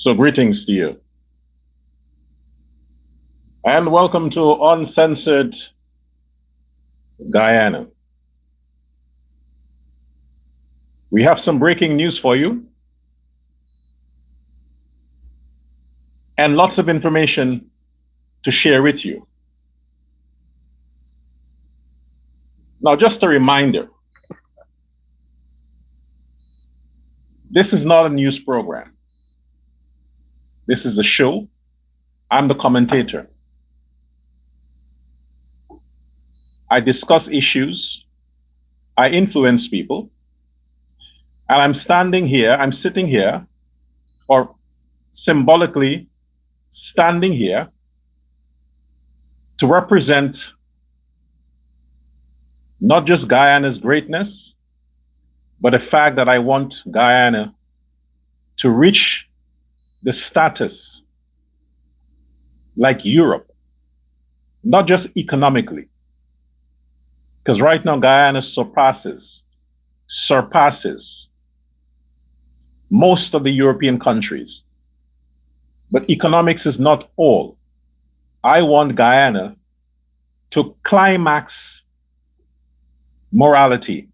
So greetings to you, and welcome to Uncensored Guyana. We have some breaking news for you, and lots of information to share with you. Now, just a reminder, this is not a news program. This is a show. I'm the commentator. I discuss issues. I influence people. And I'm sitting here, or symbolically standing here to represent not just Guyana's greatness, but the fact that I want Guyana to reach the status like Europe, not just economically, because right now Guyana surpasses most of the European countries. But economics is not all. I want Guyana to climax morality.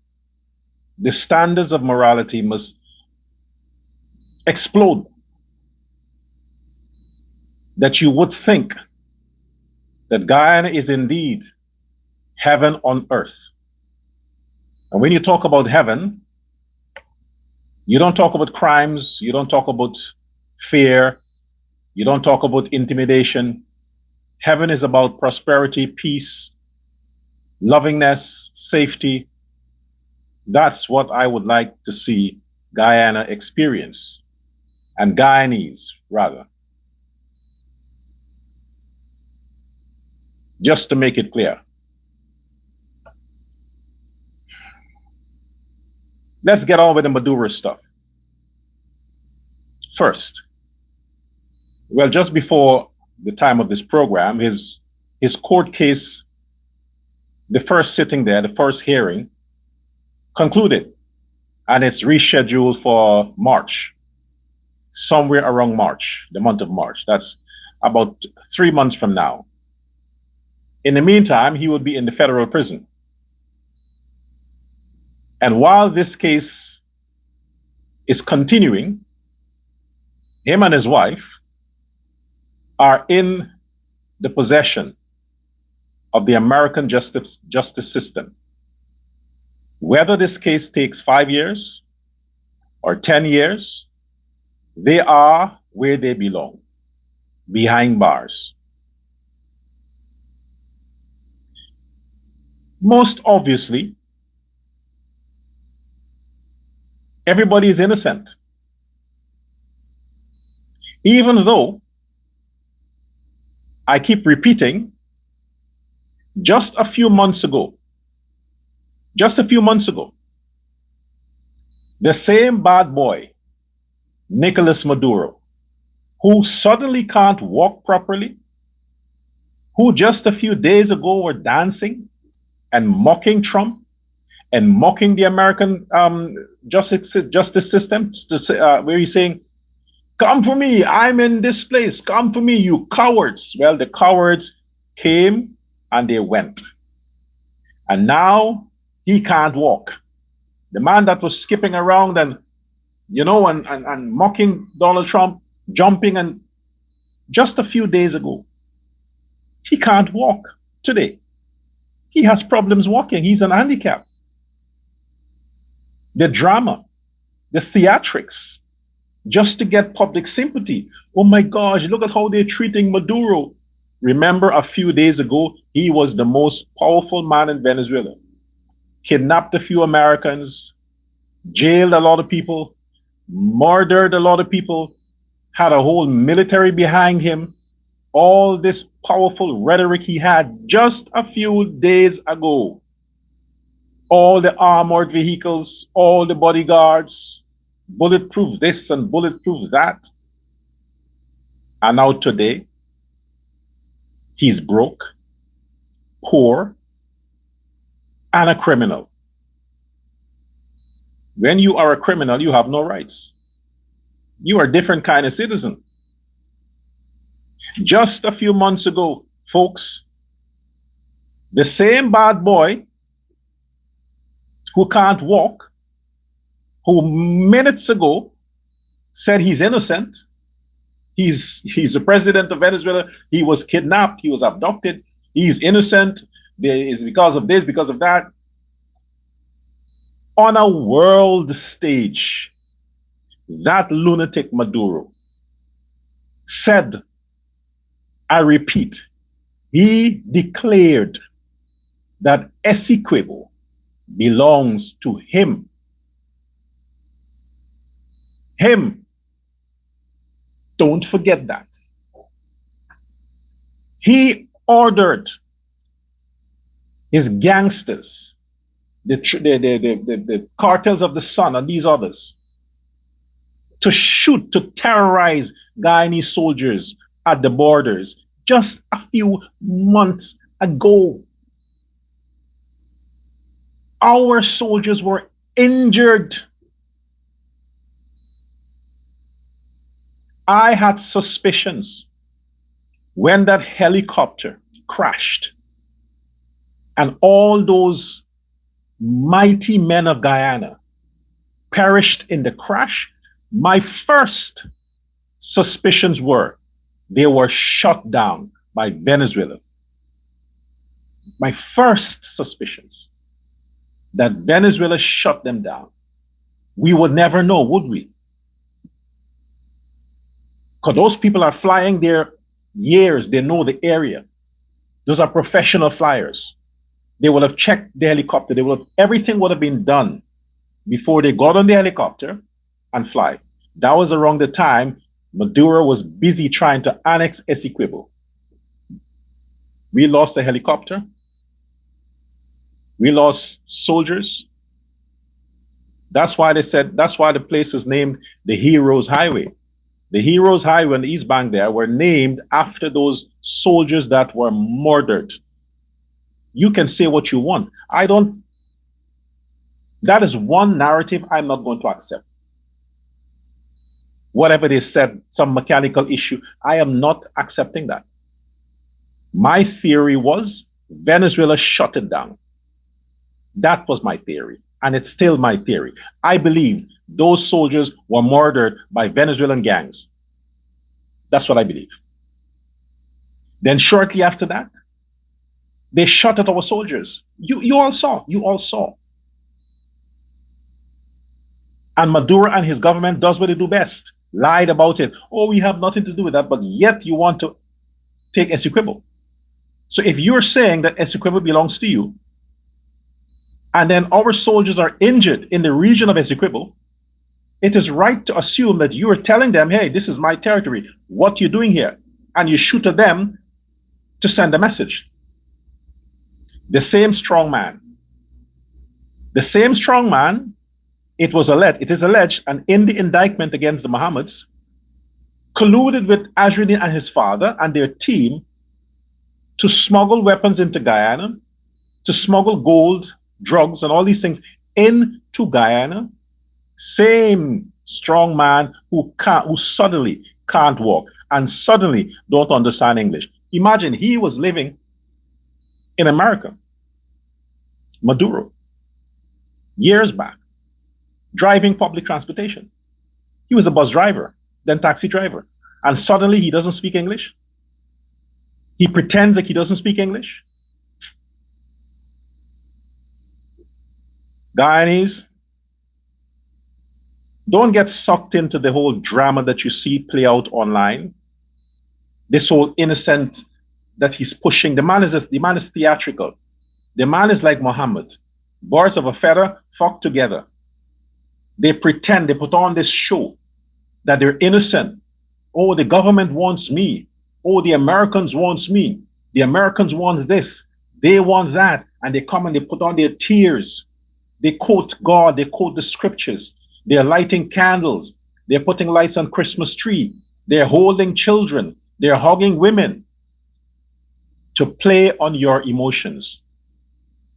The standards of morality must explode. That you would think that Guyana is indeed heaven on earth. And when you talk about heaven, you don't talk about crimes, you don't talk about fear, you don't talk about intimidation. Heaven is about prosperity, peace, lovingness, safety. That's what I would like to see Guyana experience, and Guyanese, rather. Just to make it clear. Let's get on with the Maduro stuff. First, well, just before the time of this program, his court case, the first sitting there, the first hearing, concluded, and it's rescheduled for March, somewhere around March, the month of March. That's about 3 months from now. In the meantime, he would be in the federal prison. And while this case is continuing, him and his wife are in the possession of the American justice system. Whether this case takes 5 years or 10 years, they are where they belong, behind bars. Most obviously, everybody is innocent. Even though I keep repeating, just a few months ago, the same bad boy, Nicolas Maduro, who suddenly can't walk properly, who just a few days ago were dancing and mocking Trump and mocking the American justice system, where he's saying, "Come for me, I'm in this place, come for me, you cowards." Well, the cowards came and they went. And now he can't walk. The man that was skipping around and mocking Donald Trump, jumping, and just a few days ago, he can't walk today. He has problems walking. He's an handicap. The drama, the theatrics, just to get public sympathy. Oh my gosh, look at how they're treating Maduro. Remember, a few days ago, he was the most powerful man in Venezuela. Kidnapped a few Americans, jailed a lot of people, murdered a lot of people, had a whole military behind him. All this powerful rhetoric he had just a few days ago. All the armored vehicles, all the bodyguards, bulletproof this and bulletproof that. And now today, he's broke, poor, and a criminal. When you are a criminal, you have no rights. You are a different kind of citizen. Just a few months ago, folks, the same bad boy who can't walk, who minutes ago said he's innocent, he's the president of Venezuela, he was kidnapped, he was abducted, he's innocent, there is because of this, because of that. On a world stage, that lunatic Maduro said, I repeat, he declared that Essequibo belongs to him. Him. Don't forget that. He ordered his gangsters, the cartels of the sun and these others, to shoot, to terrorize Guyanese soldiers at the borders just a few months ago. Our soldiers were injured. I had suspicions when that helicopter crashed and all those mighty men of Guyana perished in the crash. My first suspicions were they were shot down by Venezuela. My first suspicions that Venezuela shut them down. We would never know, would we? Because those people are flying there years, they know the area. Those are professional flyers. They would have checked the helicopter, everything would have been done before they got on the helicopter and fly. That was around the time Maduro was busy trying to annex Essequibo. We lost a helicopter. We lost soldiers. That's why the place was named the Heroes Highway. The Heroes Highway on the East Bank there were named after those soldiers that were murdered. You can say what you want. That is one narrative I'm not going to accept. Whatever they said, some mechanical issue, I am not accepting that. My theory was Venezuela shut it down. That was my theory, and it's still my theory. I believe those soldiers were murdered by Venezuelan gangs. That's what I believe. Then shortly after that, they shot at our soldiers. You all saw. And Maduro and his government does what they do best. Lied about it. Oh, we have nothing to do with that, but yet you want to take Essequibo. So if you're saying that Essequibo belongs to you, and then our soldiers are injured in the region of Essequibo, it is right to assume that you are telling them, hey, this is my territory. What are you doing here? And you shoot at them to send a message. The same strong man, it is alleged, and in the indictment against the Mohammeds, colluded with Azruddin and his father and their team to smuggle weapons into Guyana, to smuggle gold, drugs, and all these things into Guyana. Same strong man who suddenly can't walk and suddenly don't understand English. Imagine he was living in America, Maduro, years back, driving public transportation. He was a bus driver, then taxi driver, and suddenly he doesn't speak English. He pretends like he doesn't speak English. Guyanese, don't get sucked into the whole drama that you see play out online. This whole innocent that he's pushing. The man is theatrical. The man is like Muhammad. Birds of a feather flock together. They pretend, they put on this show that they're innocent. Oh, the government wants me. Oh, the Americans wants me. The Americans want this. They want that. And they come and they put on their tears. They quote God, they quote the scriptures. They're lighting candles. They're putting lights on Christmas tree. They're holding children. They're hugging women to play on your emotions,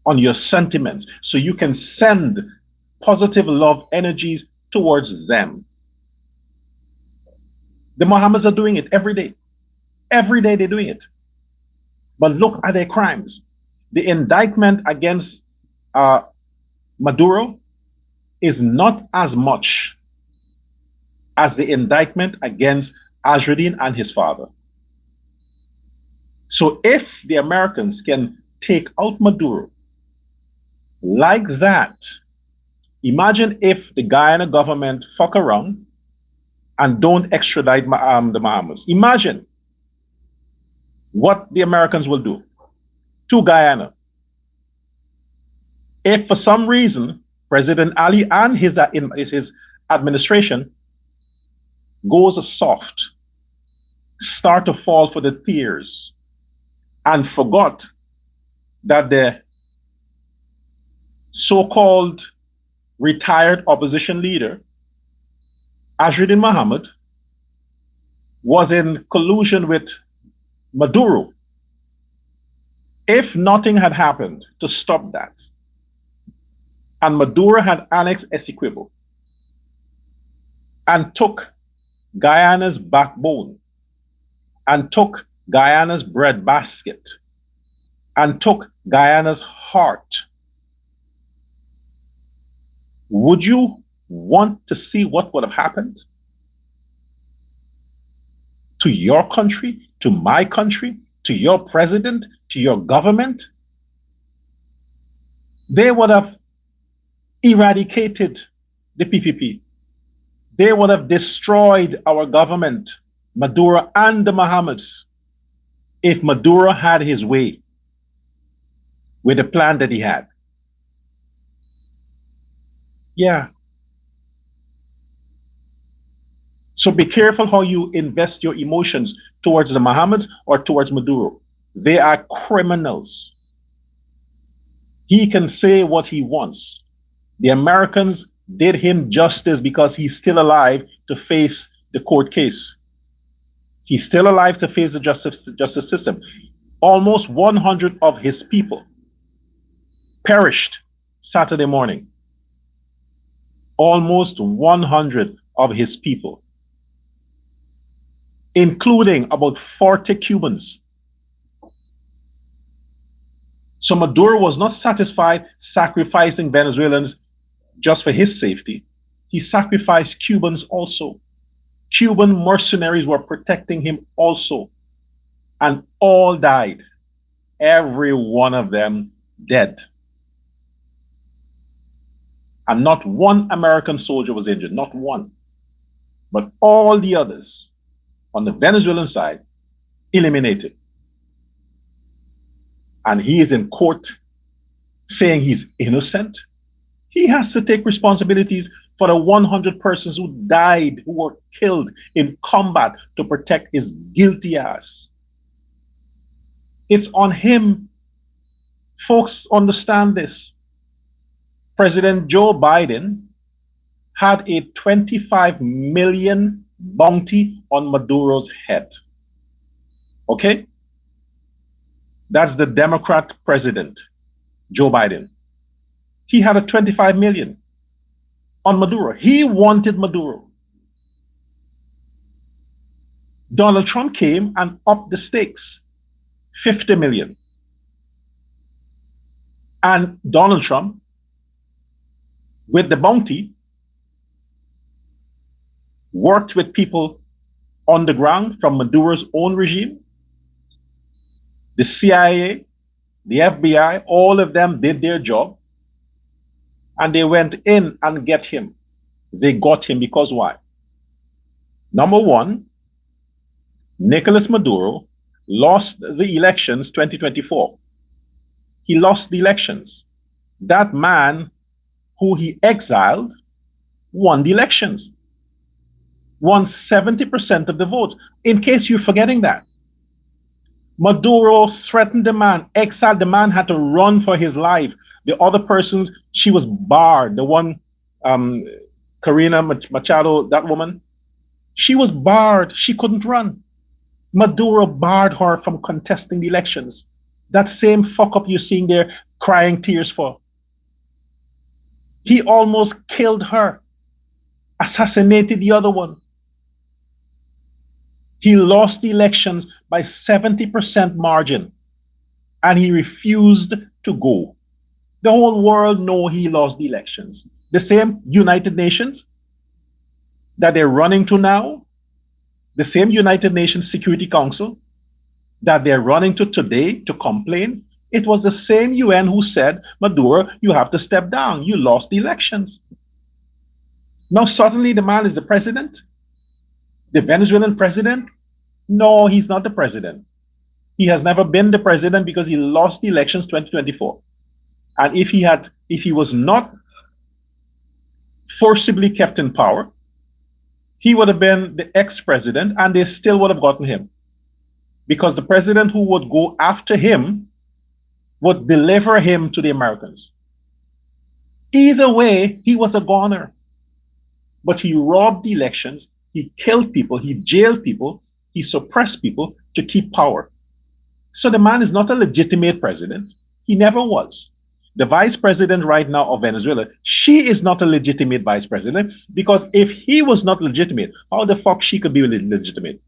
on your sentiments, so you can send positive love energies towards them. The Mohammeds are doing it every day. Every day they're doing it. But look at their crimes. The indictment against uh, Maduro is not as much as the indictment against Azruddin and his father. So if the Americans can take out Maduro like that, imagine if the Guyana government fuck around and don't extradite the Bahamas. Imagine what the Americans will do to Guyana. If for some reason President Ali and his administration goes soft, start to fall for the tears, and forgot that the so-called retired opposition leader, Azruddin Mohammed, was in collusion with Maduro. If nothing had happened to stop that, and Maduro had annexed Essequibo and took Guyana's backbone, and took Guyana's breadbasket, and took Guyana's heart, would you want to see what would have happened to your country, to my country, to your president, to your government? They would have eradicated the PPP. They would have destroyed our government, Maduro and the Mohammeds, if Maduro had his way with the plan that he had. Yeah. So be careful how you invest your emotions towards the Mohammeds or towards Maduro. They are criminals. He can say what he wants. The Americans did him justice because he's still alive to face the court case. He's still alive to face the justice system. Almost 100 of his people perished Saturday morning. Almost 100 of his people, including about 40 Cubans. So Maduro was not satisfied sacrificing Venezuelans just for his safety. He sacrificed Cubans also. Cuban mercenaries were protecting him also. And all died. Every one of them dead. And not one American soldier was injured, not one. But all the others on the Venezuelan side eliminated. And he is in court saying he's innocent. He has to take responsibilities for the 100 persons who died, who were killed in combat to protect his guilty ass. It's on him. Folks, understand this. President Joe Biden had a 25 million bounty on Maduro's head. Okay? That's the Democrat president, Joe Biden. He had a 25 million on Maduro. He wanted Maduro. Donald Trump came and upped the stakes, 50 million. And Donald Trump, with the bounty, worked with people on the ground from Maduro's own regime. The CIA, the FBI, all of them did their job. And they went in and get him. They got him because why? Number one, Nicolas Maduro lost the elections 2024. He lost the elections. That man who he exiled won the elections. Won 70% of the votes. In case you're forgetting that. Maduro threatened the man, exiled the man, had to run for his life. The other persons, she was barred. The one, Corina Machado, that woman, she was barred. She couldn't run. Maduro barred her from contesting the elections. That same fuck up you're seeing there, crying tears for. He almost killed her, assassinated the other one. He lost the elections by 70% margin, and he refused to go. The whole world know he lost the elections. The same United Nations that they're running to now, the same United Nations Security Council that they're running to today to complain, it was the same UN who said, Maduro, you have to step down. You lost the elections. Now suddenly the man is the president, the Venezuelan president. No, he's not the president. He has never been the president because he lost the elections 2024. And if he was not forcibly kept in power, he would have been the ex-president and they still would have gotten him. Because the president who would go after him would deliver him to the Americans. Either way, he was a goner. But he robbed the elections, he killed people, he jailed people, he suppressed people to keep power. So the man is not a legitimate president. He never was. The vice president right now of Venezuela, she is not a legitimate vice president, because if he was not legitimate, how the fuck she could be legitimate?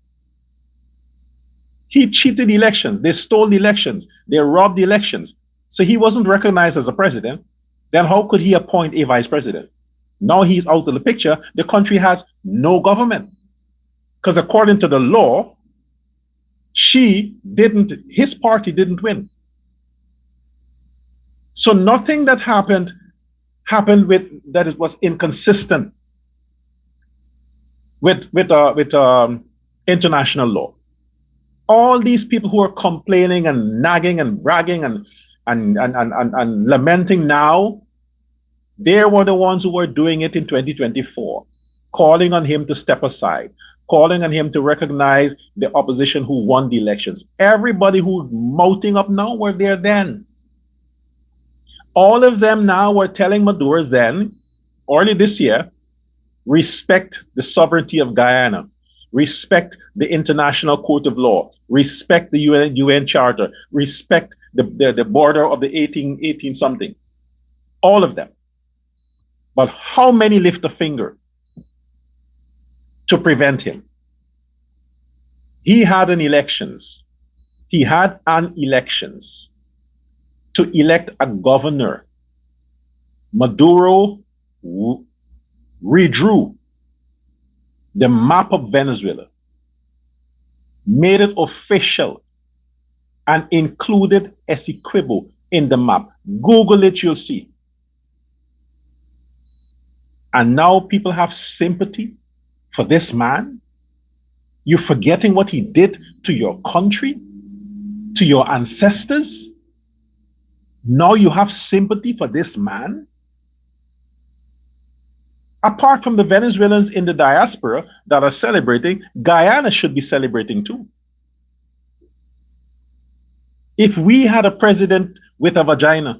He cheated the elections, they stole the elections, they robbed the elections. So he wasn't recognized as a president. Then how could he appoint a vice president? Now he's out of the picture. The country has no government. Because according to the law, his party didn't win. So nothing that happened with that it was inconsistent with international law. All these people who are complaining and nagging and bragging and lamenting now, they were the ones who were doing it in 2024, calling on him to step aside, calling on him to recognize the opposition who won the elections. Everybody who's mouthing up now were there then. All of them now were telling Maduro then, early this year, respect the sovereignty of Guyana, respect the International Court of Law, respect the UN Charter, respect the border of the 18 something. All of them. But how many lift a finger to prevent him? He had an elections to elect a governor. Maduro redrew the map of Venezuela, made it official, and included Essequibo in the map. Google it, you'll see. And now people have sympathy for this man. You're forgetting what he did to your country, to your ancestors. Now you have sympathy for this man. Apart from the Venezuelans in the diaspora that are celebrating, Guyana should be celebrating too. If we had a president with a vagina,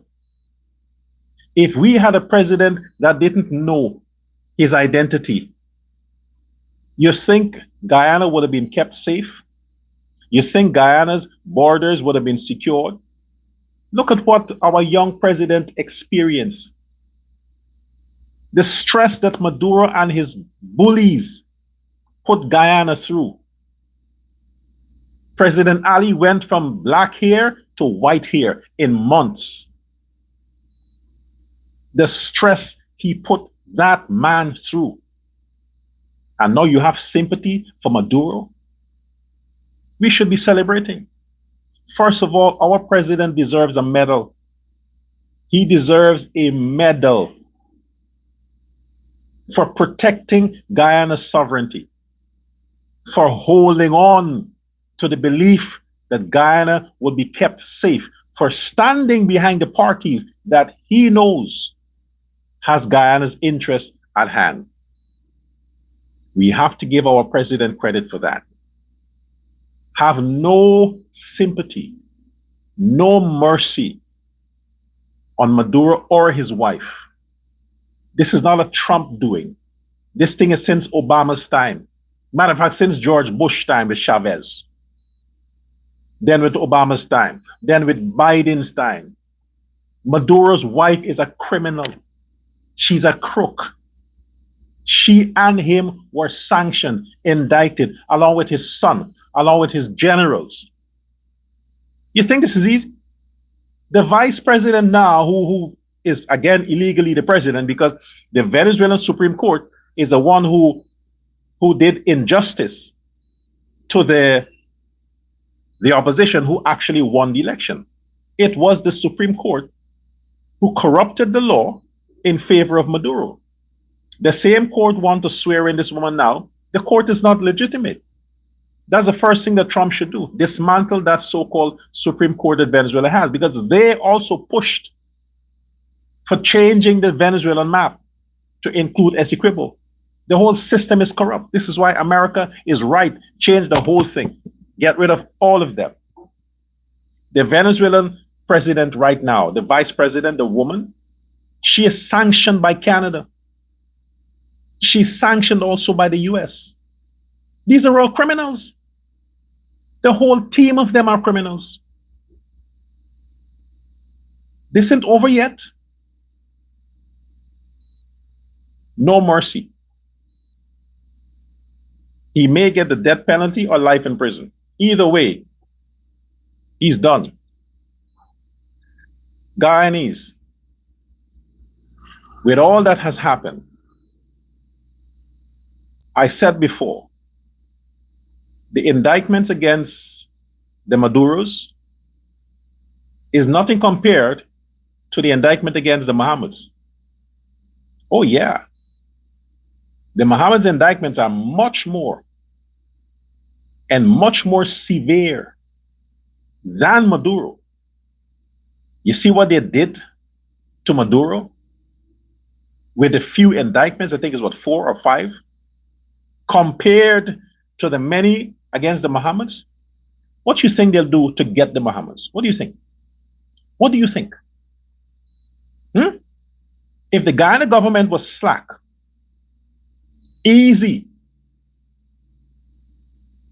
if we had a president that didn't know his identity, you think Guyana would have been kept safe? You think Guyana's borders would have been secured? Look at what our young president experienced. The stress that Maduro and his bullies put Guyana through. President Ali went from black hair to white hair in months. The stress he put that man through. And now you have sympathy for Maduro? We should be celebrating. First of all, our president deserves a medal. He deserves a medal for protecting Guyana's sovereignty, for holding on to the belief that Guyana will be kept safe, for standing behind the parties that he knows has Guyana's interest at hand. We have to give our president credit for that. Have no sympathy, no mercy on Maduro or his wife. This is not a Trump doing. This thing is since Obama's time. Matter of fact, since George Bush time with Chavez. Then with Obama's time. Then with Biden's time. Maduro's wife is a criminal. She's a crook. She and him were sanctioned, indicted, along with his son, along with his generals. You think this is easy? The vice president now, who is again illegally the president because the Venezuelan Supreme Court is the one who did injustice to the opposition who actually won the election. It was the Supreme Court who corrupted the law in favor of Maduro. The same court want to swear in this woman now. The court is not legitimate. That's the first thing that Trump should do. Dismantle that so-called Supreme Court that Venezuela has, because they also pushed for changing the Venezuelan map to include Essequibo. The whole system is corrupt. This is why America is right. Change the whole thing. Get rid of all of them. The Venezuelan president right now, the vice president, the woman, she is sanctioned by Canada. She's sanctioned also by the US. These are all criminals. The whole team of them are criminals. This isn't over yet. No mercy. He may get the death penalty or life in prison. Either way, he's done. Guyanese, with all that has happened, I said before, the indictments against the Maduros is nothing compared to the indictment against the Mohammeds. Oh yeah. The Mohammeds' indictments are much more and much more severe than Maduro. You see what they did to Maduro with a few indictments, I think it's what, 4 or 5, compared to the many against the Mohammeds? What do you think they'll do to get the Mohammeds? What do you think? What do you think? If the Guyana government was slack, easy,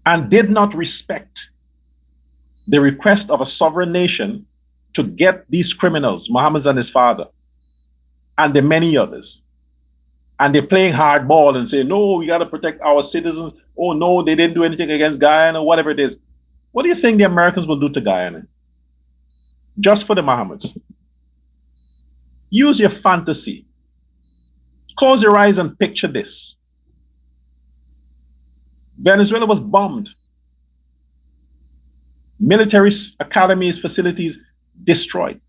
and did not respect the request of a sovereign nation to get these criminals, Mohammed and his father, and the many others, and they're playing hardball and say, no, we got to protect our citizens. Oh, no, they didn't do anything against Guyana, whatever it is. What do you think the Americans will do to Guyana? Just for the Mohammeds. Use your fantasy. Close your eyes and picture this. Venezuela was bombed. Military academies, facilities destroyed.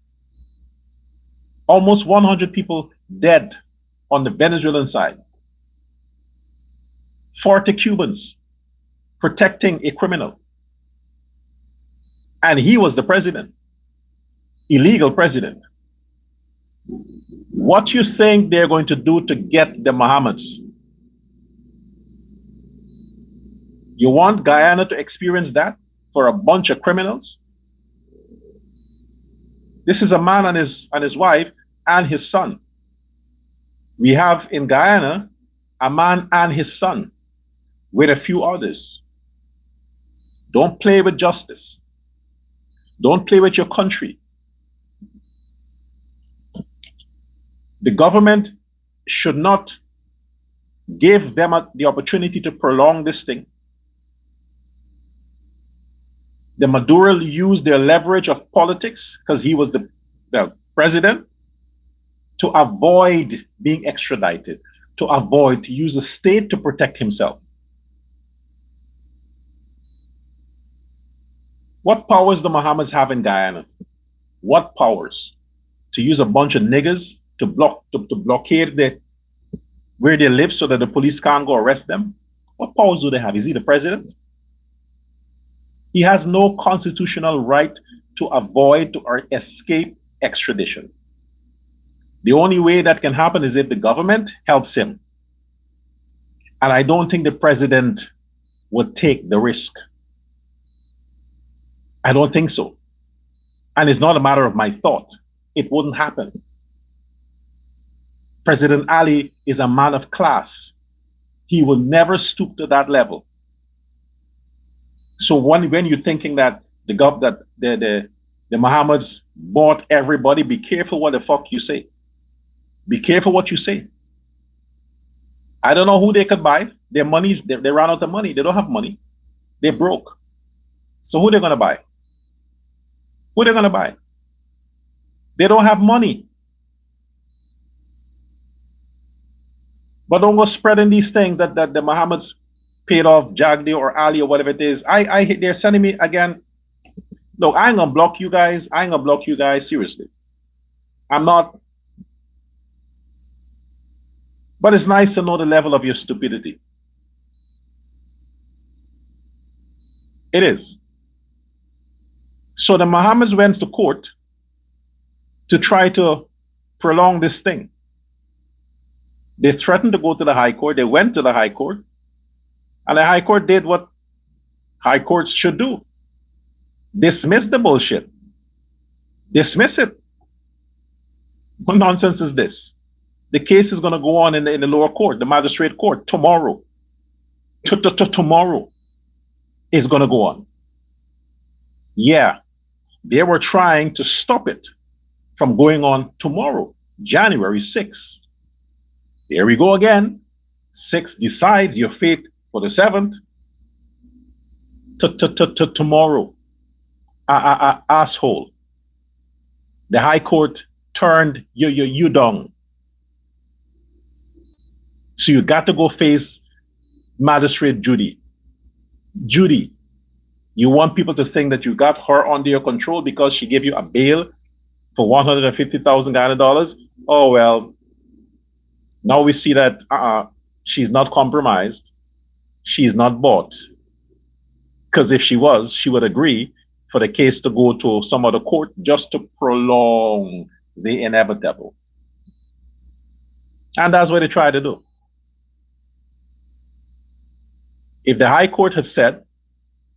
Almost 100 people dead on the Venezuelan side. 40 Cubans protecting a criminal. And he was the president. Illegal president. What you think they're going to do to get the Mohammeds? You want Guyana to experience that for a bunch of criminals? This is a man and his wife and his son. We have in Guyana a man and his son with a few others. Don't play with justice. Don't play with your country. The government should not give them the opportunity to prolong this thing. The Maduro used their leverage of politics, because he was the president, to avoid being extradited, to use the state to protect himself. What powers do Mohammeds have in Guyana? What powers? To use a bunch of niggers to blockade where they live so that the police can't go arrest them? What powers do they have? Is he the president? He has no constitutional right to avoid or escape extradition. The only way that can happen is if the government helps him. And I don't think the president would take the risk. I don't think so. And it's not a matter of my thought. It wouldn't happen. President Ali is a man of class. He will never stoop to that level. So when you're thinking that the Mohammeds bought everybody, be careful what the fuck you say. Be careful what you say. I don't know who they could buy. Their money, they ran out of money. They don't have money. They broke. So who they gonna buy? Who they gonna buy? They don't have money. But don't go spreading these things that the Muhammad's paid off Jagdi or Ali or whatever it is. They're sending me again. Look, I ain't gonna block you guys. I ain't gonna block you guys. Seriously. I'm not. But it's nice to know the level of your stupidity. It is. So the Mohammeds went to court to try to prolong this thing. They threatened to go to the High Court. They went to the High Court. And the High Court did what High Courts should do. Dismiss the bullshit. Dismiss it. What nonsense is this? The case is going to go on in the lower court, the magistrate court, tomorrow. Tomorrow is going to go on. Yeah, they were trying to stop it from going on tomorrow, January 6th. There we go again. 6 decides your fate for the 7th. Tomorrow. Asshole. The High Court turned you down. So you got to go face Magistrate Judy. Judy, you want people to think that you got her under your control because she gave you a bail for $150,000 Ghana. Oh, well, now we see that she's not compromised. She's not bought. Because if she was, she would agree for the case to go to some other court just to prolong the inevitable. And that's what they try to do. If the High Court had said,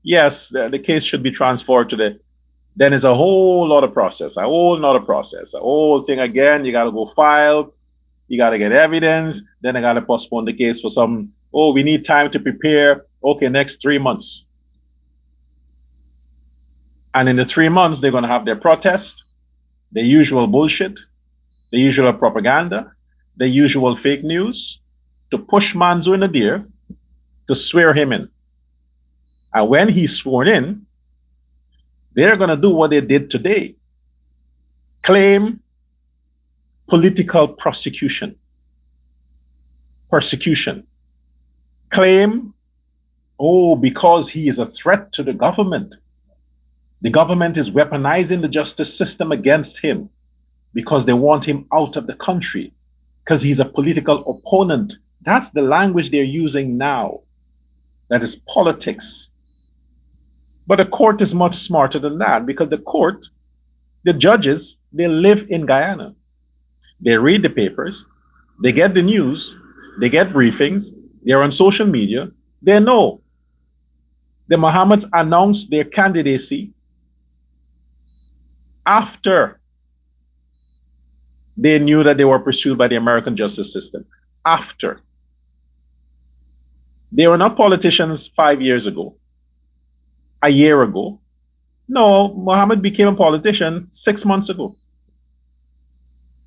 yes, the case should be transferred to then it's a whole lot of process, a whole thing again. You got to go file, you got to get evidence, then they got to postpone the case for some, we need time to prepare. Okay, next 3 months. And in the 3 months, they're going to have their protest, the usual bullshit, the usual propaganda, the usual fake news to push Manzo in the deer, to swear him in. And when he's sworn in, they're going to do what they did today. Claim political prosecution. Persecution. Claim, because he is a threat to the government. The government is weaponizing the justice system against him because they want him out of the country because he's a political opponent. That's the language they're using now. That is politics. But the court is much smarter than that because the court, the judges, they live in Guyana. They read the papers, they get the news, they get briefings, they're on social media, they know. The Mohammeds announced their candidacy after they knew that they were pursued by the American justice system. After. They were not politicians 5 years ago, a year ago. No, Mohammed became a politician 6 months ago.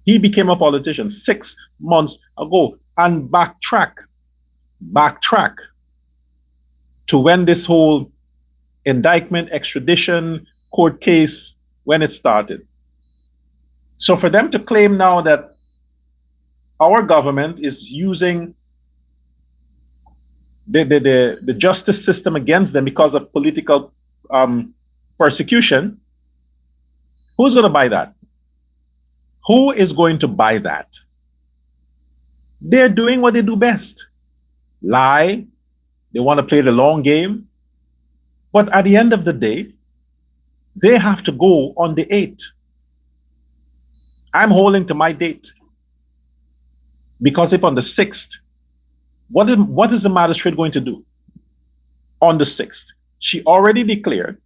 He became a politician 6 months ago. And backtrack to when this whole indictment, extradition, court case, when it started. So for them to claim now that our government is using the justice system against them because of political persecution, who's going to buy that? Who is going to buy that? They're doing what they do best. Lie. They want to play the long game. But at the end of the day, they have to go on the 8th. I'm holding to my date. Because if on the 6th, what is the magistrate going to do on the 6th? She already declared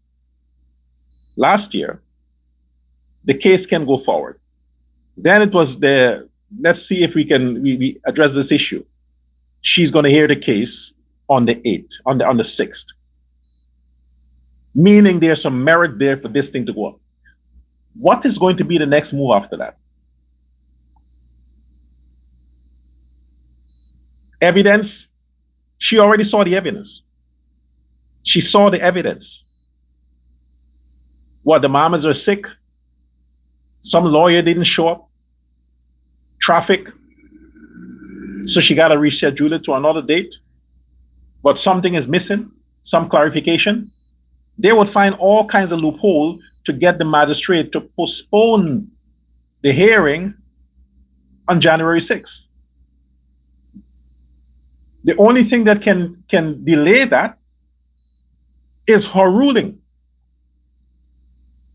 last year the case can go forward. Then it was let's see if we can we address this issue. She's going to hear the case on the 8th, on the 6th. Meaning there's some merit there for this thing to go up. What is going to be the next move after that? Evidence, she already saw the evidence. She saw the evidence. What, the mamas are sick? Some lawyer didn't show up? Traffic? So she got to reschedule it to another date? But something is missing? Some clarification? They would find all kinds of loophole to get the magistrate to postpone the hearing on January 6th. The only thing that can delay that is her ruling.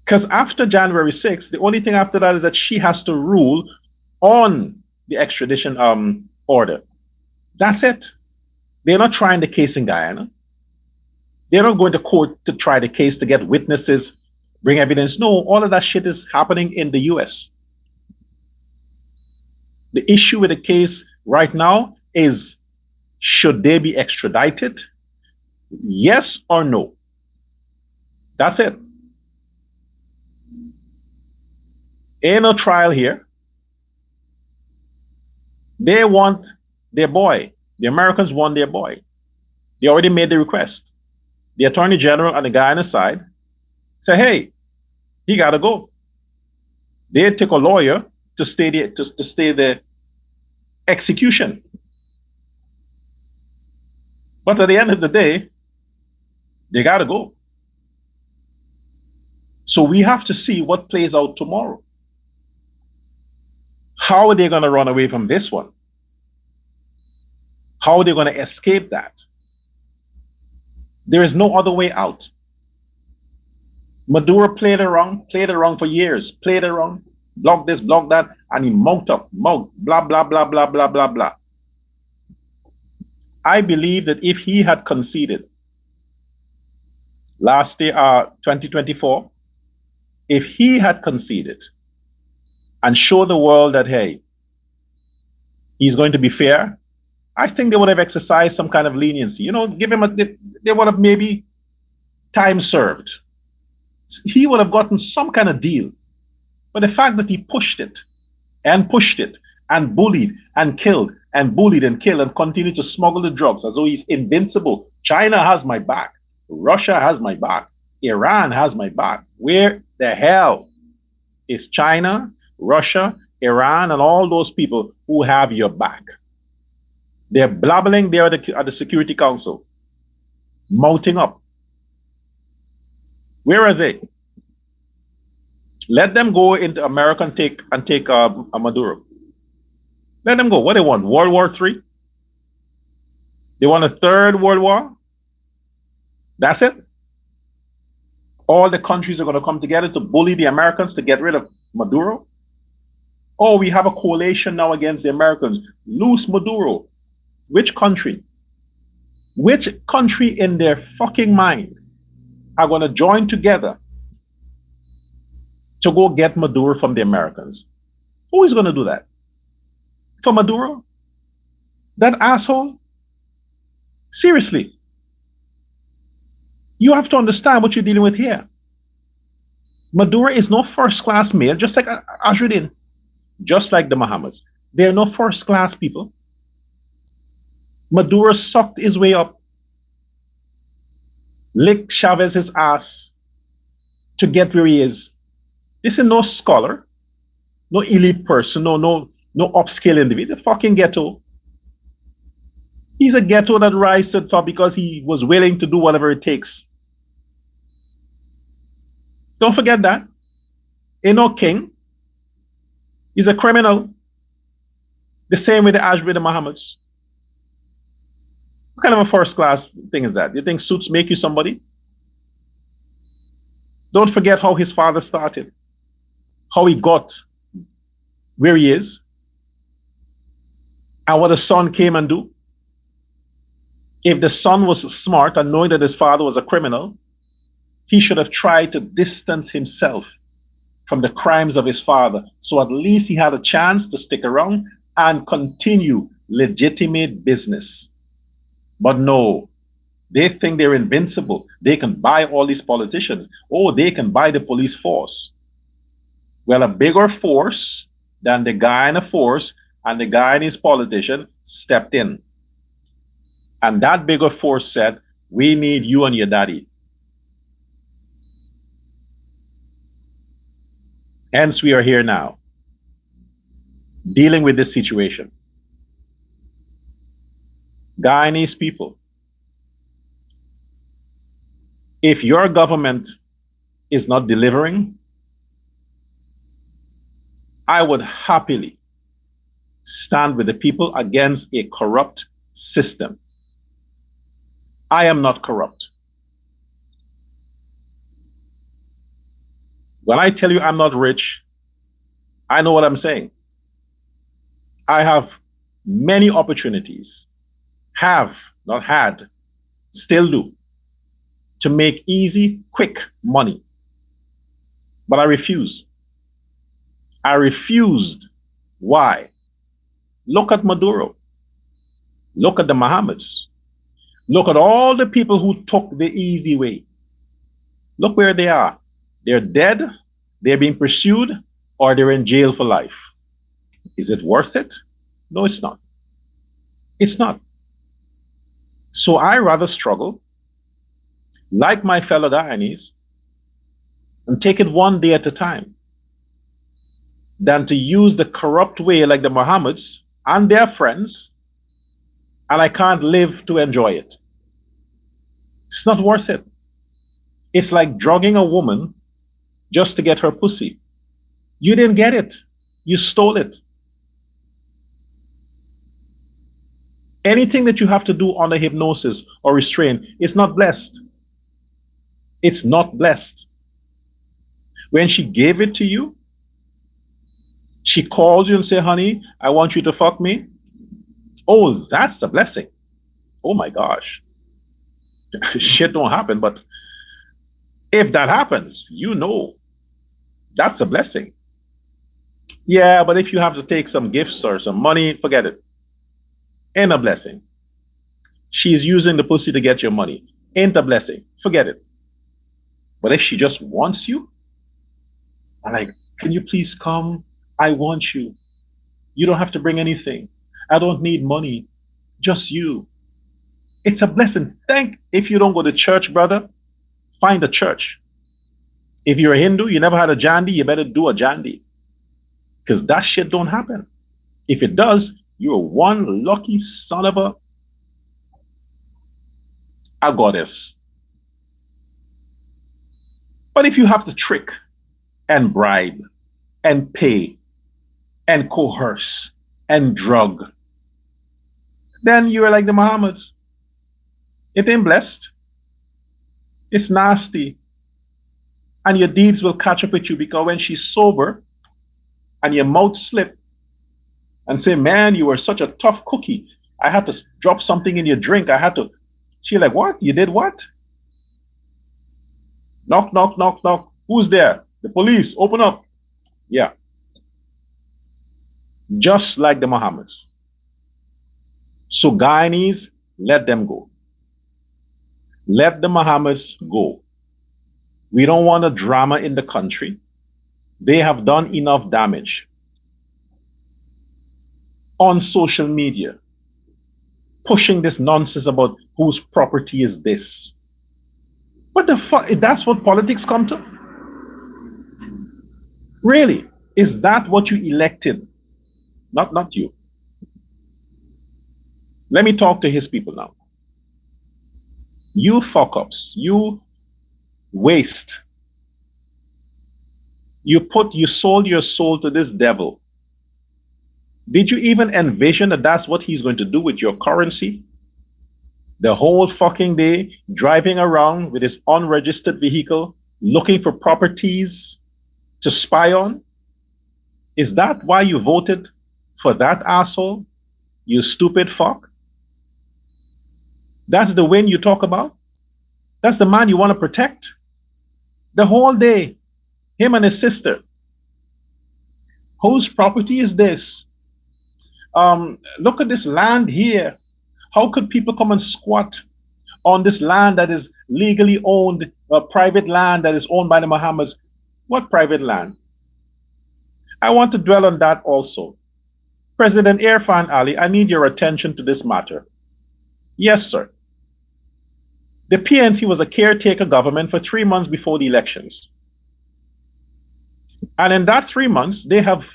Because after January 6th, the only thing after that is that she has to rule on the extradition order. That's it. They're not trying the case in Guyana. They're not going to court to try the case to get witnesses, bring evidence. No, all of that shit is happening in the US. The issue with the case right now is, should they be extradited? Yes or no? That's it. Ain't no trial here. They want their boy. The Americans want their boy. They already made the request. The Attorney General on the Guyana side say, hey, he got to go. They take a lawyer to stay the execution. But at the end of the day, they got to go. So we have to see what plays out tomorrow. How are they going to run away from this one? How are they going to escape that? There is no other way out. Maduro played it wrong for years, played it wrong, block this, block that, and he mount, blah, blah, blah, blah, blah, blah, blah. I believe that if he had conceded last year, 2024, if he had conceded and show the world that, hey, he's going to be fair, I think they would have exercised some kind of leniency. You know, give him they would have maybe time served. He would have gotten some kind of deal. But the fact that he pushed it and bullied and killed and bullied and killed and continued to smuggle the drugs as though he's invincible. China has my back. Russia has my back. Iran has my back. Where the hell is China, Russia, Iran, and all those people who have your back? They're blabbling there at the Security Council, mounting up. Where are they? Let them go into America and take a Maduro. Let them go. What they want? World War III? They want a third World War? That's it? All the countries are going to come together to bully the Americans to get rid of Maduro? Oh, we have a coalition now against the Americans. Loose Maduro. Which country? Which country in their fucking mind are going to join together to go get Maduro from the Americans? Who is going to do that? For Maduro? That asshole? Seriously. You have to understand what you're dealing with here. Maduro is no first-class male, just like Ashudin, just like the Mohammeds. They're no first-class people. Maduro sucked his way up, licked Chavez's ass to get where he is. This is no scholar, no elite person, no upscale individual. The fucking ghetto. He's a ghetto that rise to the top because he was willing to do whatever it takes. Don't forget that. Ain't no king. He's a criminal. The same with the Ashby, the Mohammeds. What kind of a first class thing is that? You think suits make you somebody? Don't forget how his father started, how he got where he is, and what the son came and do. If the son was smart and knowing that his father was a criminal, he should have tried to distance himself from the crimes of his father, so at least he had a chance to stick around and continue legitimate business. But no, they think they're invincible. They can buy all these politicians. Oh, they can buy the police force. Well, a bigger force than the Guyana force and the Guyanese politician stepped in. And that bigger force said, we need you and your daddy. Hence, we are here now, dealing with this situation. Guyanese people, if your government is not delivering, I would happily stand with the people against a corrupt system. I am not corrupt. When I tell you I'm not rich, I know what I'm saying. I have many opportunities, have, not had, still do, to make easy, quick money. But I refuse. I refused. Why? Look at Maduro. Look at the Mohammeds. Look at all the people who took the easy way. Look where they are. They're dead, they're being pursued, or they're in jail for life. Is it worth it? No, it's not. It's not. So I rather struggle, like my fellow Guyanese, and take it one day at a time, than to use the corrupt way like the Mohammeds and their friends, and I can't live to enjoy it. It's not worth it. It's like drugging a woman just to get her pussy. You didn't get it. You stole it. Anything that you have to do under hypnosis or restraint is not blessed. It's not blessed. When she gave it to you, she calls you and say, honey, I want you to fuck me. Oh, that's a blessing. Oh my gosh. Shit don't happen, but if that happens, you know that's a blessing. Yeah, but if you have to take some gifts or some money, forget it. Ain't a blessing. She's using the pussy to get your money. Ain't a blessing. Forget it. But if she just wants you, I'm like, can you please come? I want you. You don't have to bring anything. I don't need money. Just you. It's a blessing. If you don't go to church, brother, find a church. If you're a Hindu, you never had a jandi, you better do a jandi. Because that shit don't happen. If it does, you're one lucky son of a goddess. But if you have to trick and bribe and pay and coerce and drug, then you're like the Mohammeds. It ain't blessed. It's nasty. And your deeds will catch up with you, because when she's sober and your mouth slip and say, man, you were such a tough cookie. I had to drop something in your drink. She's like, what? You did what? Knock, knock, knock, knock. Who's there? The police. Open up. Yeah. Just like the Mohammeds. So Guyanese, let them go. Let the Mohammeds go. We don't want a drama in the country. They have done enough damage on social media, pushing this nonsense about whose property is this. What the fuck? That's what politics come to? Really? Is that what you elected? Not you. Let me talk to his people now. You fuck ups, you waste. You sold your soul to this devil. Did you even envision that that's what he's going to do with your currency? The whole fucking day driving around with his unregistered vehicle, looking for properties to spy on? Is that why you voted for that asshole? You stupid fuck? That's the win you talk about? That's the man you want to protect? The whole day, him and his sister. Whose property is this? Look at this land here. How could people come and squat on this land that is legally owned, private land that is owned by the Mohammeds? What private land? I want to dwell on that also. President Irfan Ali, I need your attention to this matter. Yes, sir. The PNC was a caretaker government for 3 months before the elections. And in that 3 months, they have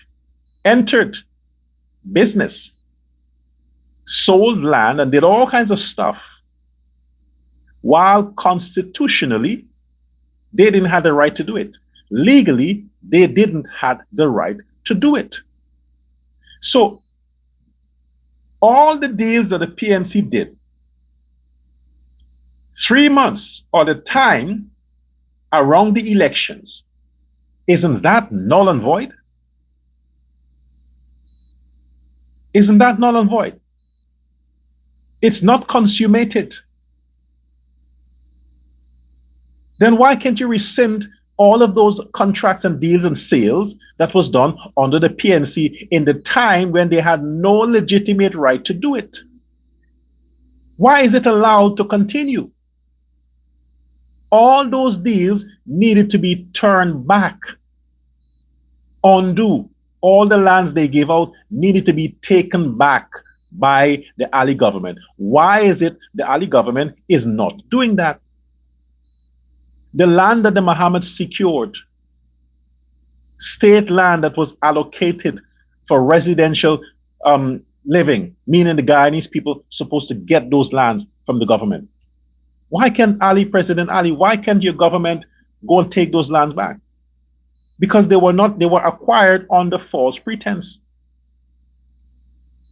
entered business, sold land, and did all kinds of stuff, while constitutionally, they didn't have the right to do it. Legally, they didn't have the right to do it. So all the deals that the PNC did, 3 months or the time around the elections, isn't that null and void? Isn't that null and void? It's not consummated. Then why can't you rescind all of those contracts and deals and sales that was done under the PNC in the time when they had no legitimate right to do it? Why is it allowed to continue? All those deals needed to be turned back, undo. All the lands they gave out needed to be taken back by the Ali government. Why is it the Ali government is not doing that? The land that the Mohammeds secured, state land that was allocated for residential living, meaning the Guyanese people supposed to get those lands from the government. Why can't President Ali, why can't your government go and take those lands back? Because they were acquired under false pretense.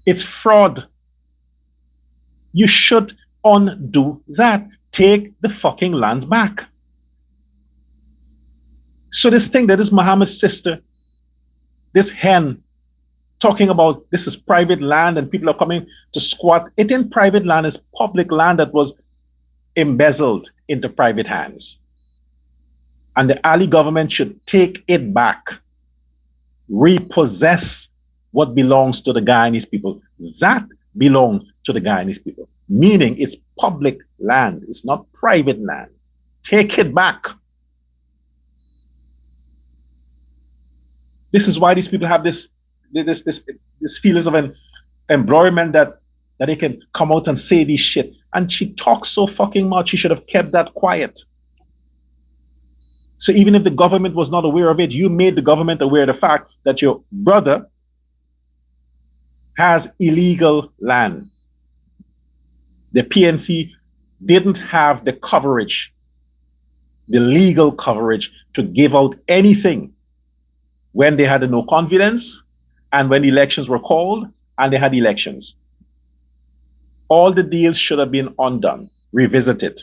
It's fraud. You should undo that. Take the fucking lands back. So this thing that is Muhammad's sister, this hen, talking about this is private land and people are coming to squat. It ain't private land, it's public land that was embezzled into private hands. And the Ali government should take it back, repossess what belongs to the Guyanese people. That belongs to the Guyanese people, meaning it's public land, it's not private land. Take it back. This is why these people have this feelings of an embroilment that they can come out and say this shit. And she talks so fucking much, she should have kept that quiet. So even if the government was not aware of it, you made the government aware of the fact that your brother has illegal land. The PNC didn't have the coverage, the legal coverage to give out anything when they had no confidence and when elections were called and they had elections. All the deals should have been undone, revisited.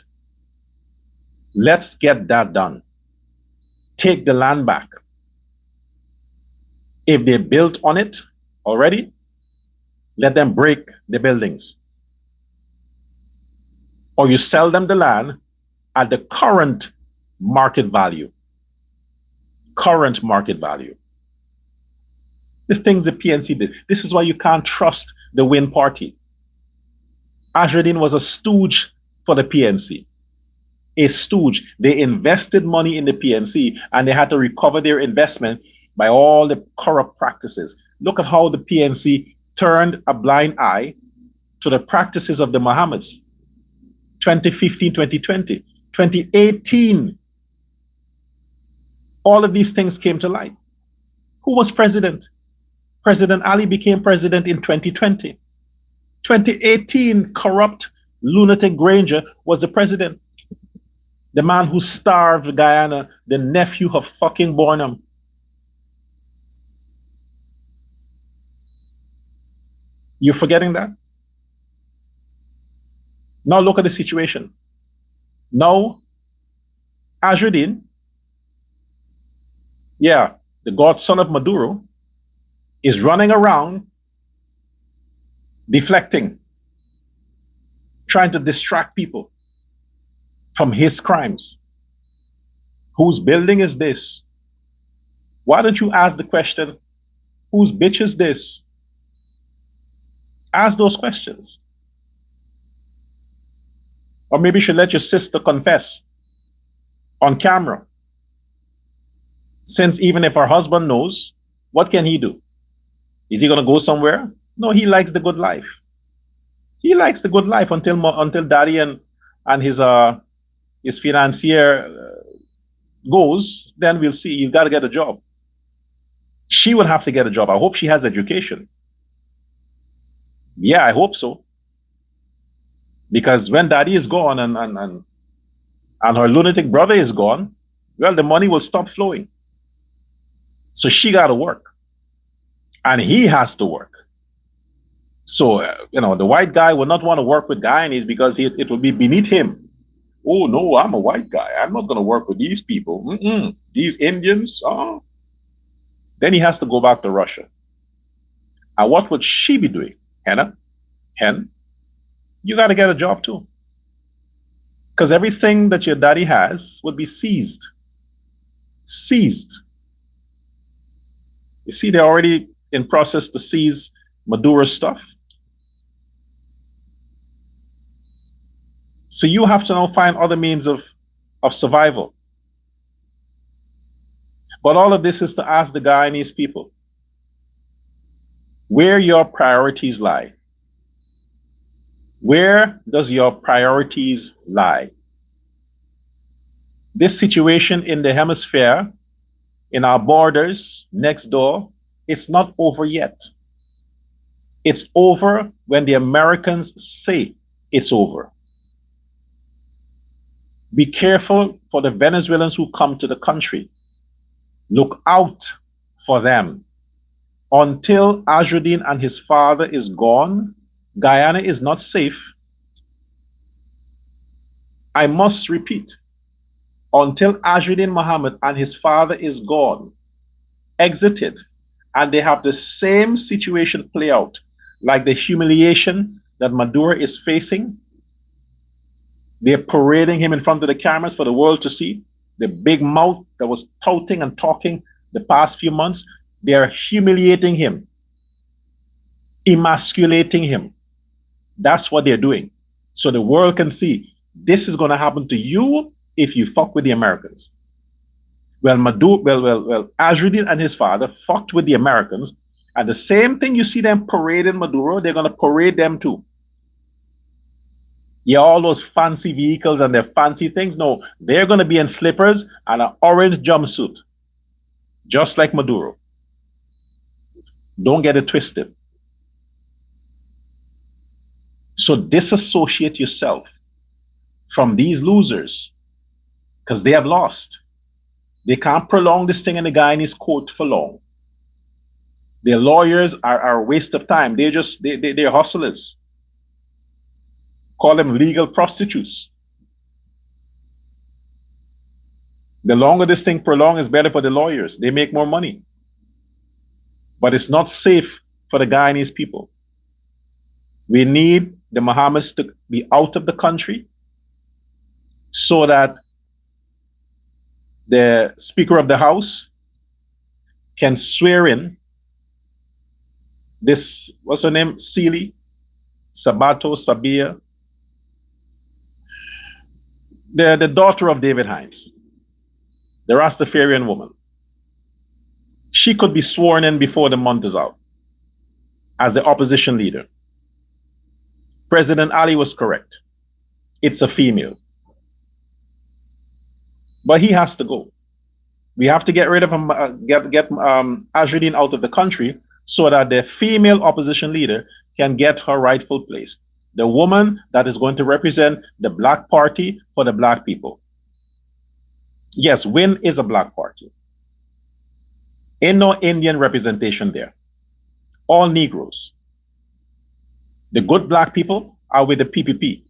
Let's get that done. Take the land back. If they built on it already, let them break the buildings. Or you sell them the land at the current market value. Current market value. The things the PNC did. This is why you can't trust the Win party. Azradin was a stooge for the PNC. A stooge. They invested money in the PNC and they had to recover their investment by all the corrupt practices. Look at how the PNC turned a blind eye to the practices of the Mohammeds. 2015, 2020, 2018. All of these things came to light. Who was president? President Ali became president in 2020. 2018, corrupt lunatic Granger was the president. The man who starved Guyana, the nephew of fucking Bornham. You're forgetting that? Now look at the situation. Now, Azradin, yeah, the godson of Maduro, is running around deflecting, trying to distract people from his crimes. Whose building is this? Why don't you ask the question, whose bitch is this? Ask those questions. Or maybe you should let your sister confess on camera. Since even if her husband knows, what can he do? Is he going to go somewhere? No, he likes the good life. He likes the good life until daddy and his financier goes. Then we'll see. You got to get a job. She would have to get a job. I hope she has education. Yeah, I hope so. Because when daddy is gone and her lunatic brother is gone, well, the money will stop flowing. So she got to work. And he has to work. So, the white guy will not want to work with Guyanese because it will be beneath him. Oh, no, I'm a white guy. I'm not going to work with these people. These Indians. Oh. Then he has to go back to Russia. And what would she be doing? Hen, you got to get a job too. Because everything that your daddy has would be seized. Seized. You see, they're already in process to seize Maduro's stuff. So you have to now find other means of survival. But all of this is to ask the Guyanese people where your priorities lie. Where does your priorities lie? This situation in the hemisphere, in our borders, next door, it's not over yet. It's over when the Americans say it's over. Be careful for the Venezuelans who come to the country. Look out for them. Until Ajuddin and his father is gone, Guyana is not safe. I must repeat, until Ajuddin Mohammed and his father is gone, exited, and they have the same situation play out, like the humiliation that Maduro is facing. They're parading him in front of the cameras for the world to see. The big mouth that was touting and talking the past few months, they're humiliating him, emasculating him. That's what they're doing. So the world can see this is going to happen to you if you fuck with the Americans. Well, Ajuddin and his father fucked with the Americans, and the same thing you see them parading Maduro, they're going to parade them too. Yeah, all those fancy vehicles and their fancy things. No, they're going to be in slippers and an orange jumpsuit, just like Maduro. Don't get it twisted. So disassociate yourself from these losers because they have lost. They can't prolong this thing in the Guyanese court for long. Their lawyers are a waste of time. They're hustlers. Call them legal prostitutes. The longer this thing prolongs, is better for the lawyers. They make more money. But it's not safe for the Guyanese people. We need the Mohammeds to be out of the country so that the Speaker of the House can swear in this, what's her name? Sealy, Sabato, Sabia, the daughter of David Hines, the Rastafarian woman. She could be sworn in before the month is out as the opposition leader. President Ali was correct. It's a female. But he has to go. We have to get rid of him, get Ajuddin out of the country so that the female opposition leader can get her rightful place. The woman that is going to represent the black party for the black people. Yes, WIN is a black party. Ain't no Indian representation there. All Negroes. The good black people are with the PPP.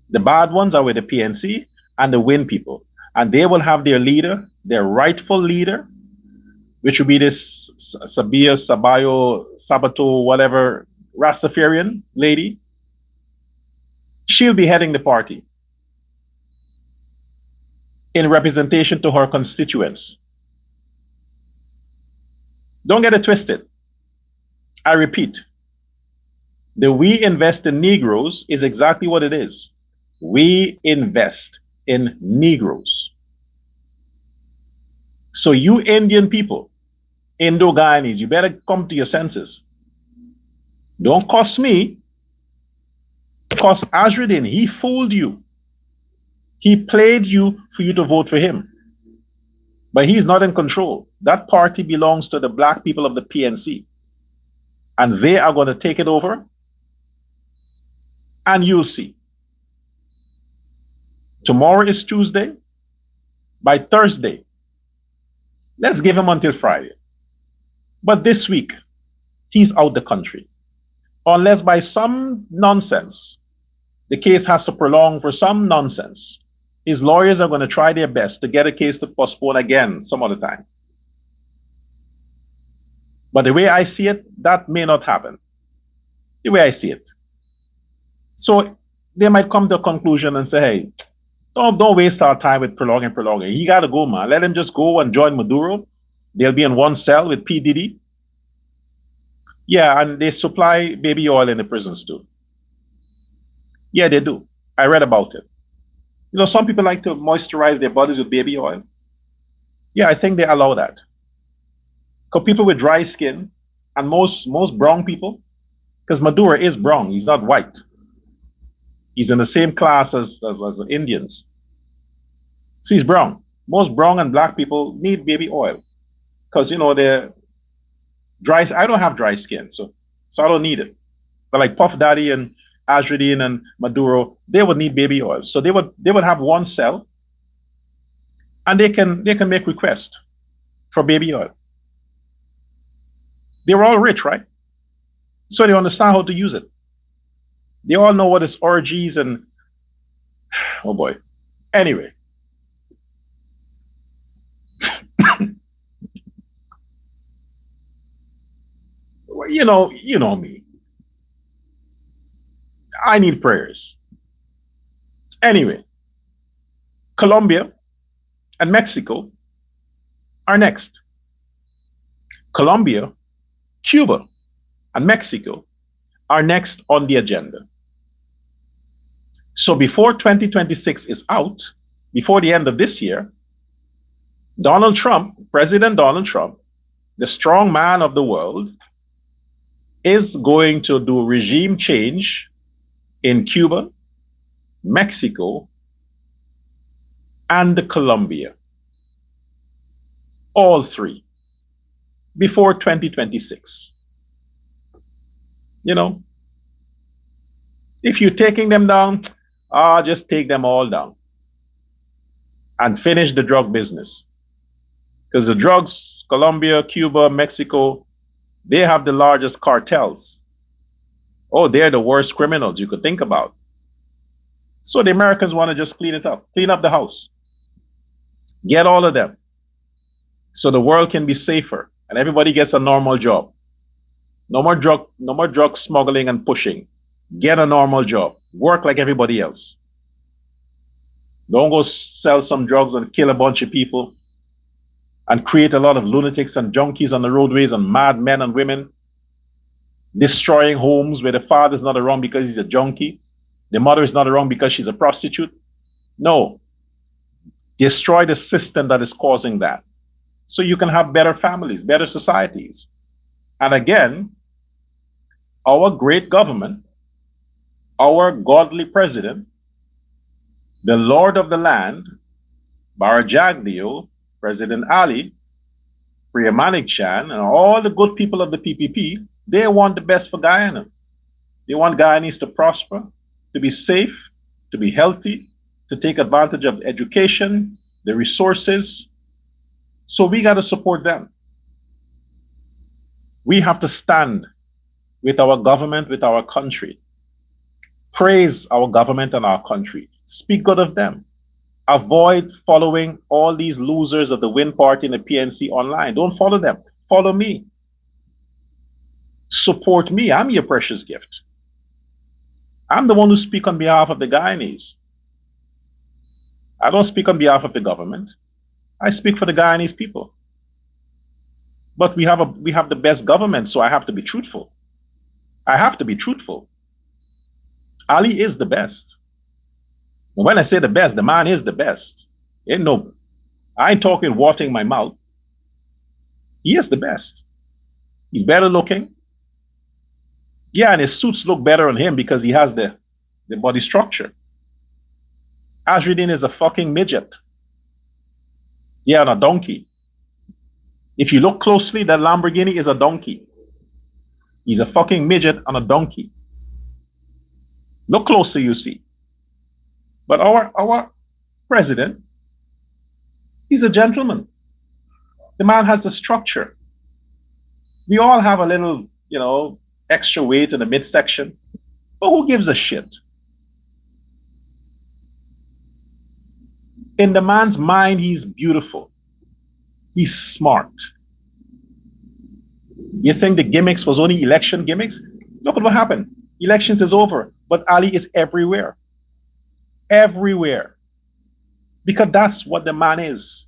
The bad ones are with the PNC and the WIN people. And they will have their leader, their rightful leader, which will be this Sabia, Sabayo, Sabato, whatever, Rastafarian lady. She'll be heading the party in representation to her constituents. Don't get it twisted. I repeat, the We Invest in Negroes is exactly what it is. We invest in Negroes. So you Indian people, Indo-Guyanese, you better come to your senses. Don't cost me. Because Azruddin, he fooled you. He played you for you to vote for him. But he's not in control. That party belongs to the black people of the PNC. And they are going to take it over. And you'll see. Tomorrow is Tuesday. By Thursday, let's give him until Friday. But this week, he's out the country. Unless by some nonsense, the case has to prolong for some nonsense. His lawyers are going to try their best to get a case to postpone again some other time. But the way I see it, that may not happen. The way I see it. So they might come to a conclusion and say, hey, don't waste our time with prolonging. He got to go, man. Let him just go and join Maduro. They'll be in one cell with PDD. Yeah, and they supply baby oil in the prisons too. Yeah, they do. I read about it. You know, some people like to moisturize their bodies with baby oil. Yeah, I think they allow that. Because people with dry skin, and most brown people, because Maduro is brown, he's not white. He's in the same class as the Indians. So he's brown. Most brown and black people need baby oil. Because, you know, they're dry. I don't have dry skin, so I don't need it. But like Puff Daddy and Azruddin and Maduro, they would need baby oil. So they would have one cell, and they can make requests for baby oil. They were all rich, right? So they understand how to use it. They all know what is orgies and oh boy. Anyway. You know me. I need prayers. Anyway, Colombia and Mexico are next. Colombia, Cuba, and Mexico are next on the agenda. So before 2026 is out, before the end of this year, President Donald Trump, the strong man of the world, is going to do regime change in Cuba, Mexico, and Colombia. All three. Before 2026. You know, if you're taking them down, just take them all down and finish the drug business. Because the drugs, Colombia, Cuba, Mexico, they have the largest cartels. Oh, they're the worst criminals you could think about. So the Americans want to just clean it up, clean up the house, get all of them, so the world can be safer and everybody gets a normal job. No more drug smuggling and pushing. Get a normal job. Work like everybody else. Don't go sell some drugs and kill a bunch of people and create a lot of lunatics and junkies on the roadways and mad men and women. Destroying homes where the father's not around because he's a junkie. The mother is not around because she's a prostitute. No. Destroy the system that is causing that. So you can have better families, better societies. And again, our great government, our godly president, the Lord of the land, Barajagdio, President Ali, Priya Manik-Chan, and all the good people of the PPP, they want the best for Guyana. They want Guyanese to prosper, to be safe, to be healthy, to take advantage of education, the resources. So we got to support them. We have to stand with our government, with our country. Praise our government and our country. Speak good of them. Avoid following all these losers of the Win Party and the PNC online. Don't follow them. Follow me. Support me. I'm your precious gift. I'm the one who speaks on behalf of the Guyanese. I don't speak on behalf of the government. I speak for the Guyanese people. But we have the best government, so I have to be truthful. I have to be truthful. Ali is the best. When I say the best, the man is the best. I ain't talking watering my mouth. He is the best. He's better looking. Yeah, and his suits look better on him because he has the the body structure. Azridin is a fucking midget. Yeah, and a donkey. If you look closely, that Lamborghini is a donkey. He's a fucking midget on a donkey. Look closer, you see. But our president, he's a gentleman. The man has a structure. We all have a little, extra weight in the midsection. But who gives a shit? In the man's mind, he's beautiful. He's smart. You think the gimmicks was only election gimmicks? Look at what happened. Elections is over, but Ali is everywhere. Everywhere. Because that's what the man is.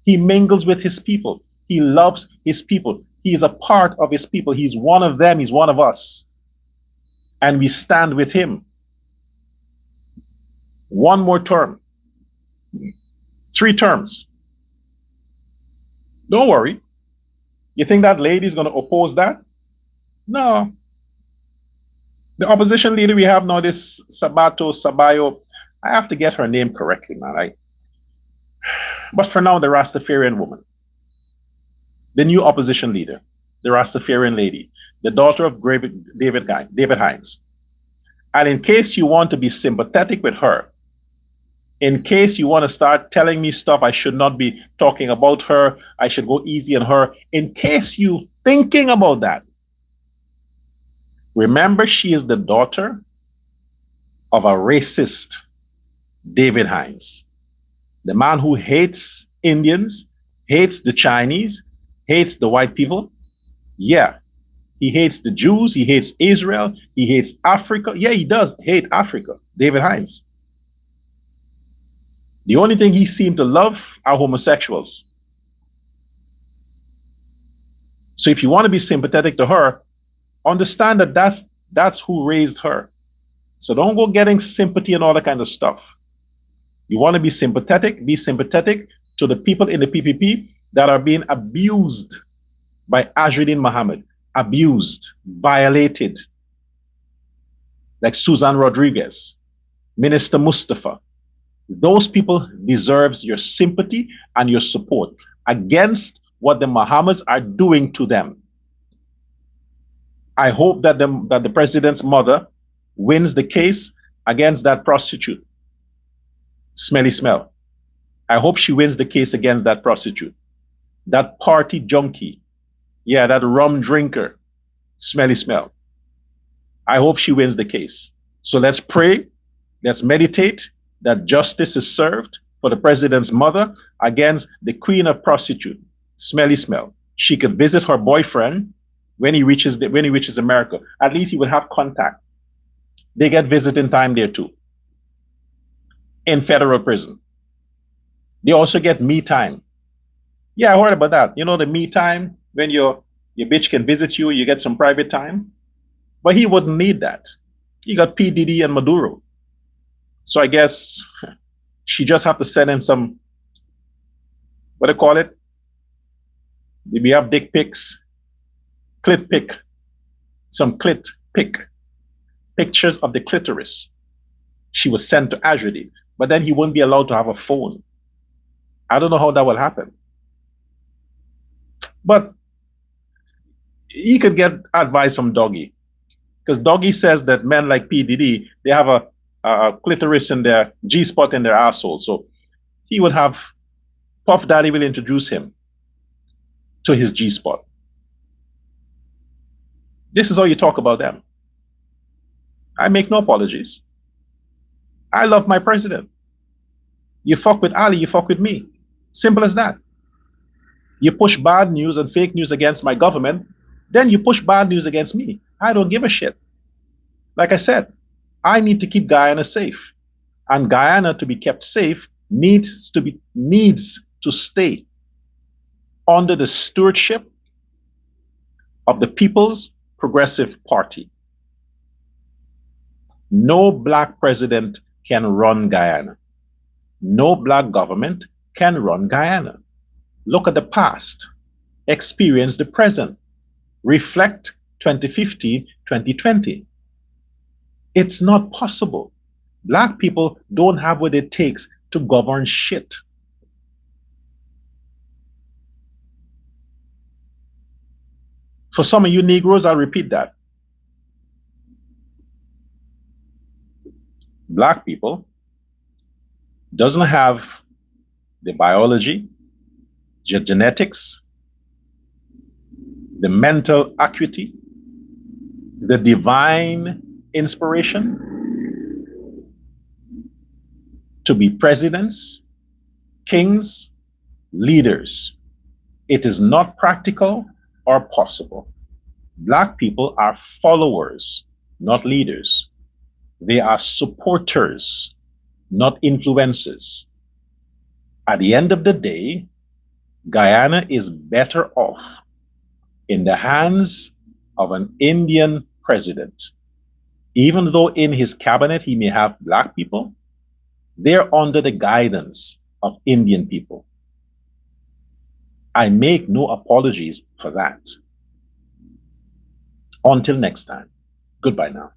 He mingles with his people. He loves his people. He is a part of his people. He's one of them. He's one of us. And we stand with him. One more term. 3 terms. Don't worry. You think that lady is going to oppose that? No. The opposition leader we have now, this Sabayo, I have to get her name correctly, man. But for now, the Rastafarian woman, the new opposition leader, the Rastafarian lady, the daughter of David Hines. And in case you want to be sympathetic with her, in case you want to start telling me stuff I should not be talking about her, I should go easy on her, in case you thinking about that, remember she is the daughter of a racist David Hines, the man who hates Indians, hates the Chinese, hates the white people. Yeah, he hates the Jews, he hates Israel, he hates Africa. Yeah, he does hate Africa, David Hines. The only thing he seemed to love are homosexuals. So if you want to be sympathetic to her, understand that that's who raised her. So don't go getting sympathy and all that kind of stuff. You want to be sympathetic to the people in the PPP that are being abused by Azridin Mohammed, abused, violated, like Susan Rodriguez, Minister Mustafa. Those people deserves your sympathy and your support against what the Mohammeds are doing to them. I hope that the president's mother wins the case against that prostitute, Smelly Smell. I hope she wins the case against that prostitute, that party junkie, yeah, that rum drinker, Smelly Smell. I hope she wins the case. So let's pray, let's meditate that justice is served for the president's mother against the queen of prostitute, Smelly Smell. She could visit her boyfriend when he reaches America. At least he would have contact. They get visiting time there too, in federal prison. They also get me time. Yeah, I heard about that. You know, the me time, when your bitch can visit you, you get some private time. But he wouldn't need that. He got P. Diddy and Maduro. So I guess she just have to send him some, what do you call it? We have dick pics, clit pic, some clit pic, pictures of the clitoris. She was sent to Azridin, but then he won't be allowed to have a phone. I don't know how that will happen. But he could get advice from Doggy, because Doggy says that men like P. Diddy, they have a clitoris in their G-spot in their asshole. So he would have, Puff Daddy will introduce him to his G-spot. This is how you talk about them. I make no apologies. I love my president. You fuck with Ali, you fuck with me. Simple as that. You push bad news and fake news against my government, then you push bad news against me. I don't give a shit. Like I said, I need to keep Guyana safe. And Guyana, to be kept safe, needs to stay under the stewardship of the People's Progressive Party. No black president can run Guyana. No black government can run Guyana. Look at the past. Experience the present. Reflect 2015, 2020. It's not possible. Black people don't have what it takes to govern shit. For some of you Negroes, I'll repeat that. Black people doesn't have the biology, genetics, the mental acuity, the divine inspiration to be presidents, kings, leaders. It is not practical or possible. Black people are followers, not leaders. They are supporters, not influencers. At the end of the day, Guyana is better off in the hands of an Indian president. Even though in his cabinet he may have black people, they're under the guidance of Indian people. I make no apologies for that. Until next time, goodbye now.